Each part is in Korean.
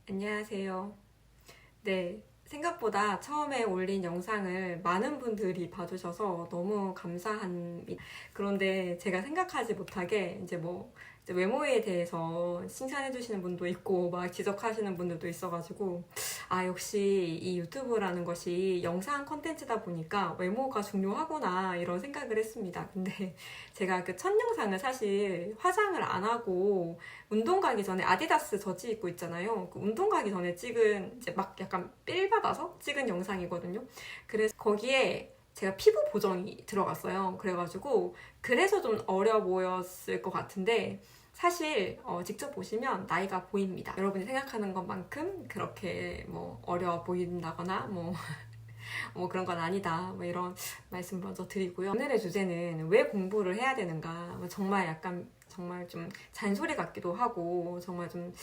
안녕하세요. 네, 생각보다 처음에 올린 영상을 많은 분들이 봐주셔서 너무 감사합니다. 그런데 제가 생각하지 못하게 이제 외모에 대해서 칭찬해주시는 분도 있고 막 지적하시는 분들도 있어가지고 역시 이 유튜브라는 것이 영상 컨텐츠다 보니까 외모가 중요하구나 이런 생각을 했습니다. 근데 제가 그 첫 영상을 사실 화장을 안 하고 운동 가기 전에 아디다스 저지 입고 있잖아요. 그 운동 가기 전에 찍은 이제 막 약간 삘 받아서 찍은 영상이거든요. 그래서 거기에 제가 피부 보정이 들어갔어요. 그래서 좀 어려 보였을 것 같은데 사실 직접 보시면 나이가 보입니다. 여러분이 생각하는 것만큼 그렇게 뭐 어려 보인다거나 뭐 그런 건 아니다. 뭐 이런 말씀 먼저 드리고요. 오늘의 주제는 왜 공부를 해야 되는가. 정말 약간 정말 좀 잔소리 같기도 하고 정말 좀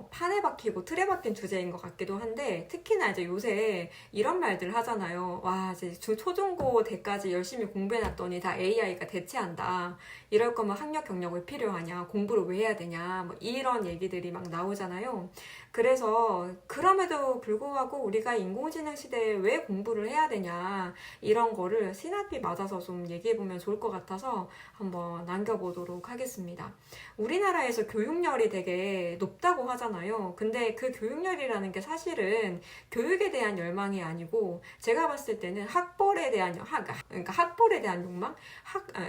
판에 박히고 틀에 박힌 주제인 것 같기도 한데 특히나 이제 요새 이런 말들 하잖아요. 와 이제 초중고 대까지 열심히 공부해놨더니 다 AI가 대체한다. 이럴 거면 학력 경력을 필요하냐. 공부를 왜 해야 되냐. 뭐 이런 얘기들이 막 나오잖아요. 그래서 그럼에도 불구하고 우리가 인공지능 시대에 왜 공부를 해야 되냐 이런 거를 시나피 맞아서 좀 얘기해보면 좋을 것 같아서 한번 남겨보도록 하겠습니다. 우리나라에서 교육열이 되게 높다고 하잖아요. 근데 그 교육열이라는 게 사실은 교육에 대한 열망이 아니고 제가 봤을 때는 그러니까 학벌에 대한 욕망,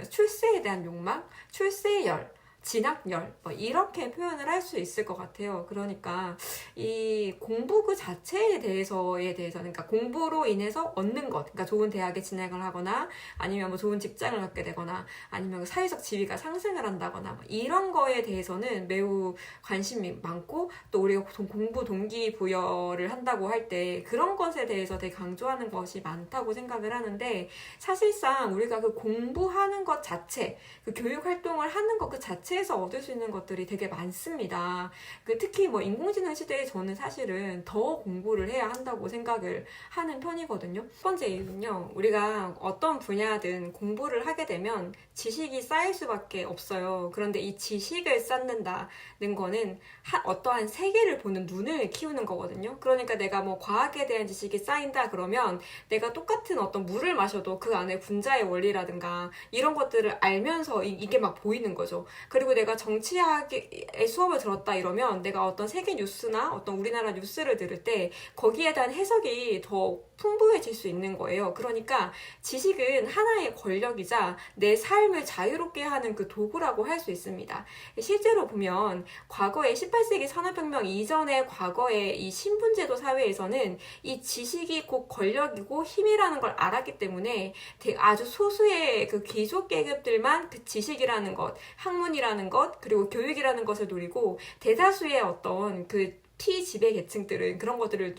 출세에 대한 욕망, 출세열, 진학열 이렇게 표현을 할 수 있을 것 같아요. 그러니까 이 공부 그 자체에 대해서는 그러니까 공부로 인해서 얻는 것, 그러니까 좋은 대학에 진학을 하거나 아니면 뭐 좋은 직장을 갖게 되거나 아니면 사회적 지위가 상승을 한다거나 이런 거에 대해서는 매우 관심이 많고 또 우리가 공부 동기부여를 한다고 할 때 그런 것에 대해서 되게 강조하는 것이 많다고 생각을 하는데 사실상 우리가 그 공부하는 것 자체, 그 교육 활동을 하는 것 그 자체에서 얻을 수 있는 것들이 되게 많습니다. 특히 뭐 인공지능 시대에 저는 사실은 더 공부를 해야 한다고 생각을 하는 편이거든요. 첫 번째 이유는요, 우리가 어떤 분야든 공부를 하게 되면 지식이 쌓일 수밖에 없어요. 그런데 이 지식을 쌓는다는 거는 어떠한 세계를 보는 눈을 키우는 거거든요. 그러니까 내가 뭐 과학에 대한 지식이 쌓인다 그러면 내가 똑같은 어떤 물을 마셔도 그 안에 분자의 원리라든가 이런 것들을 알면서 이게 막 보이는 거죠. 그리고 내가 정치학의 수업을 들었다 이러면 내가 어떤 세계 뉴스나 어떤 우리나라 뉴스를 들을 때 거기에 대한 해석이 더 풍부해질 수 있는 거예요. 그러니까 지식은 하나의 권력이자 내 삶을 자유롭게 하는 그 도구라고 할 수 있습니다. 실제로 보면 과거에 18세기 산업혁명 이전의 과거의 이 신분제도 사회에서는 이 지식이 곧 권력이고 힘이라는 걸 알았기 때문에 아주 소수의 그 귀족 계급들만 그 지식이라는 것, 학문이라는 것, 그리고 교육이라는 것을 누리고 대다수의 어떤 그 피지배 계층들은 그런 것들을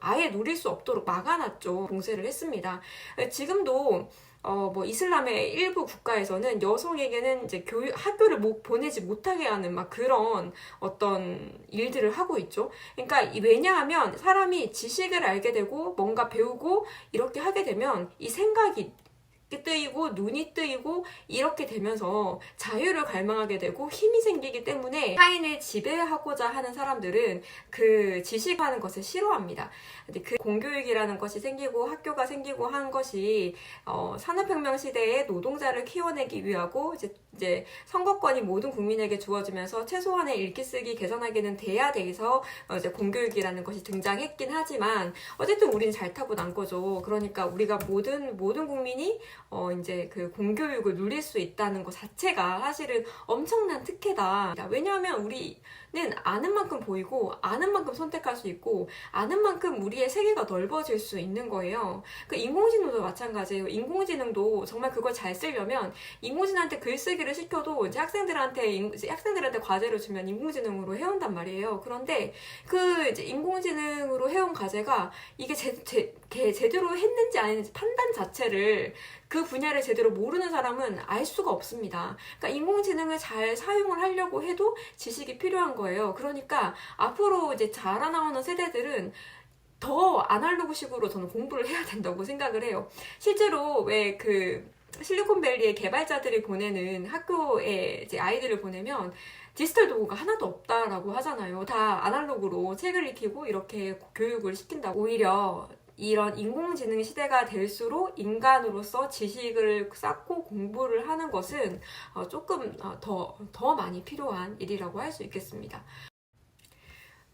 아예 누릴 수 없도록 막아놨죠. 봉쇄를 했습니다. 지금도 뭐 이슬람의 일부 국가에서는 여성에게는 이제 학교를 보내지 못하게 하는 막 그런 어떤 일들을 하고 있죠. 그러니까 왜냐하면 사람이 지식을 알게 되고 뭔가 배우고 이렇게 하게 되면 이 생각이 뜨이고 눈이 뜨이고 이렇게 되면서 자유를 갈망하게 되고 힘이 생기기 때문에 타인을 지배하고자 하는 사람들은 그 지식하는 것을 싫어합니다. 근데 그 공교육이라는 것이 생기고 학교가 생기고 한 것이 산업혁명 시대에 노동자를 키워내기 위하고 이제 선거권이 모든 국민에게 주어지면서 최소한의 읽기 쓰기 개선하기는 돼야 돼서 이제 공교육이라는 것이 등장했긴 하지만 어쨌든 우리는 잘 타고 난 거죠. 그러니까 우리가 모든 국민이 이제 그 공교육을 누릴 수 있다는 것 자체가 사실은 엄청난 특혜다. 왜냐하면 우리는 아는 만큼 보이고 아는 만큼 선택할 수 있고 아는 만큼 우리의 세계가 넓어질 수 있는 거예요. 그 인공지능도 마찬가지예요. 인공지능도 정말 그걸 잘 쓰려면 인공지능한테 글쓰기를 시켜도 이제 학생들한테 과제를 주면 인공지능으로 해온단 말이에요. 그런데 그 이제 인공지능으로 해온 과제가 이게 제대로 했는지 안 했는지 판단 자체를 그 분야를 제대로 모르는 사람은 알 수가 없습니다. 그러니까 인공지능을 잘 사용을 하려고 해도 지식이 필요한 거예요. 그러니까 앞으로 이제 자라나오는 세대들은 더 아날로그식으로 저는 공부를 해야 된다고 생각을 해요. 실제로 왜 그 실리콘밸리의 개발자들이 보내는 학교에 이제 아이들을 보내면 디지털 도구가 하나도 없다라고 하잖아요. 다 아날로그로 책을 익히고 이렇게 교육을 시킨다고. 오히려 이런 인공지능 시대가 될수록 인간으로서 지식을 쌓고 공부를 하는 것은 조금 더 많이 필요한 일이라고 할 수 있겠습니다.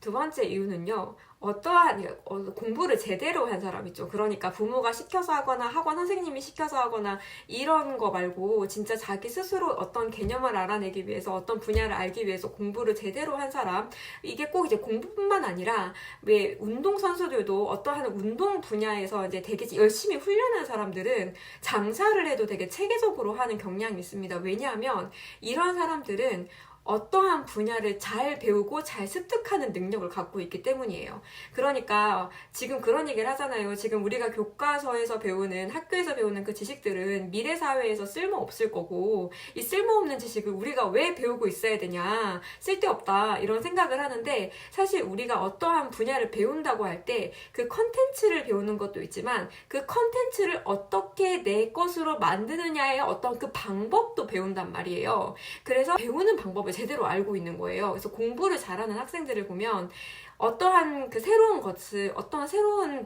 두 번째 이유는요, 어떠한 공부를 제대로 한 사람 있죠. 그러니까 부모가 시켜서 하거나 학원 선생님이 시켜서 하거나 이런 거 말고 진짜 자기 스스로 어떤 개념을 알아내기 위해서, 어떤 분야를 알기 위해서 공부를 제대로 한 사람. 이게 꼭 이제 공부뿐만 아니라 왜 운동선수들도 어떠한 운동 분야에서 이제 되게 열심히 훈련한 사람들은 장사를 해도 되게 체계적으로 하는 경향이 있습니다. 왜냐하면 이런 사람들은 어떠한 분야를 잘 배우고 잘 습득하는 능력을 갖고 있기 때문이에요. 그러니까 지금 그런 얘기를 하잖아요. 지금 우리가 교과서에서 배우는, 학교에서 배우는 그 지식들은 미래 사회에서 쓸모없을 거고, 이 쓸모없는 지식을 우리가 왜 배우고 있어야 되냐, 쓸데없다, 이런 생각을 하는데, 사실 우리가 어떠한 분야를 배운다고 할 때 그 컨텐츠를 배우는 것도 있지만 그 컨텐츠를 어떻게 내 것으로 만드느냐의 어떤 그 방법도 배운단 말이에요. 그래서 배우는 방법을 제대로 알고 있는 거예요. 그래서 공부를 잘하는 학생들을 보면 어떠한 그 새로운 것을, 어떠한 새로운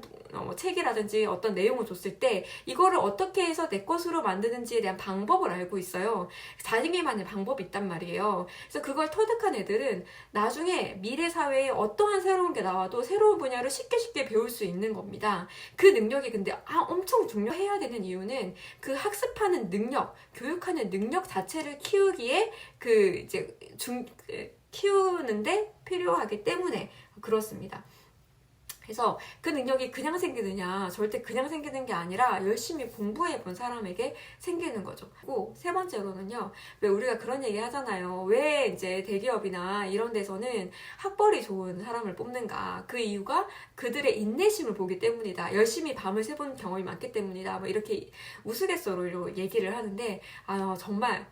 책이라든지 어떤 내용을 줬을 때 이거를 어떻게 해서 내 것으로 만드는지에 대한 방법을 알고 있어요. 자기만의 방법이 있단 말이에요. 그래서 그걸 터득한 애들은 나중에 미래 사회에 어떠한 새로운 게 나와도 새로운 분야를 쉽게 배울 수 있는 겁니다. 그 능력이 근데 엄청 중요해야 되는 이유는 그 학습하는 능력, 교육하는 능력 자체를 키우기에 키우는데 필요하기 때문에 그렇습니다. 그래서 그 능력이 그냥 생기느냐, 절대 그냥 생기는 게 아니라 열심히 공부해 본 사람에게 생기는 거죠. 그리고 세 번째로는요, 왜 우리가 그런 얘기 하잖아요. 왜 이제 대기업이나 이런 데서는 학벌이 좋은 사람을 뽑는가? 그 이유가 그들의 인내심을 보기 때문이다. 열심히 밤을 새본 경험이 많기 때문이다. 뭐 이렇게 우스갯소리로 얘기를 하는데, 정말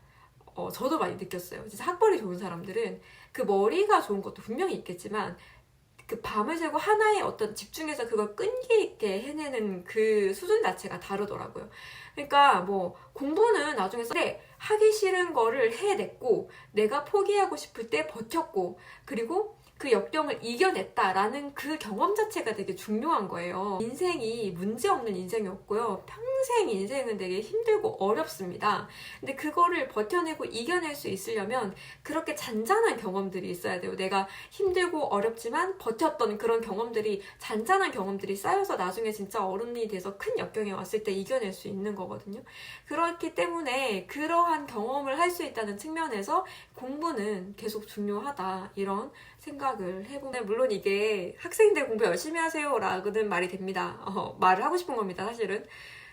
저도 많이 느꼈어요. 진짜 학벌이 좋은 사람들은 그 머리가 좋은 것도 분명히 있겠지만 그 밤을 새고 하나에 어떤 집중해서 그걸 끈기 있게 해내는 그 수준 자체가 다르더라고요. 그러니까 뭐 공부는 나중에 하기 싫은 거를 해냈고 내가 포기하고 싶을 때 버텼고 그리고 그 역경을 이겨냈다라는 그 경험 자체가 되게 중요한 거예요. 인생이 문제없는 인생이 없고요. 평생 인생은 되게 힘들고 어렵습니다. 근데 그거를 버텨내고 이겨낼 수 있으려면 그렇게 잔잔한 경험들이 있어야 돼요. 내가 힘들고 어렵지만 버텼던 그런 경험들이, 잔잔한 경험들이 쌓여서 나중에 진짜 어른이 돼서 큰 역경이 왔을 때 이겨낼 수 있는 거거든요. 그렇기 때문에 그러한 경험을 할 수 있다는 측면에서 공부는 계속 중요하다, 이런 생각을 해보면, 물론 이게 학생들 공부 열심히 하세요 라고는 말이 됩니다. 말을 하고 싶은 겁니다, 사실은.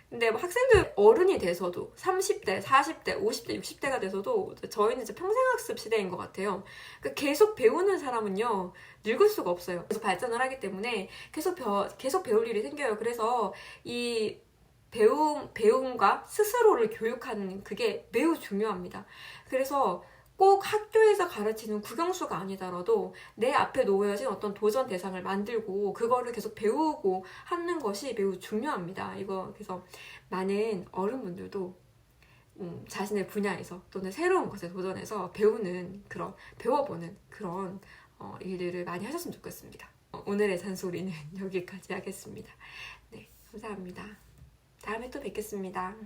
근데 학생들 어른이 돼서도 30대, 40대, 50대, 60대가 돼서도 저희는 이제 평생학습 시대인 것 같아요. 그러니까 계속 배우는 사람은요, 늙을 수가 없어요. 계속 발전을 하기 때문에 계속 배울 일이 생겨요. 그래서 이 배움과 스스로를 교육하는 그게 매우 중요합니다. 그래서 꼭 학교에서 가르치는 국영수가 아니더라도 내 앞에 놓여진 어떤 도전 대상을 만들고 그거를 계속 배우고 하는 것이 매우 중요합니다. 그래서 많은 어른분들도 자신의 분야에서 또는 새로운 것에 도전해서 배워보는 그런 일들을 많이 하셨으면 좋겠습니다. 오늘의 잔소리는 여기까지 하겠습니다. 네, 감사합니다. 다음에 또 뵙겠습니다.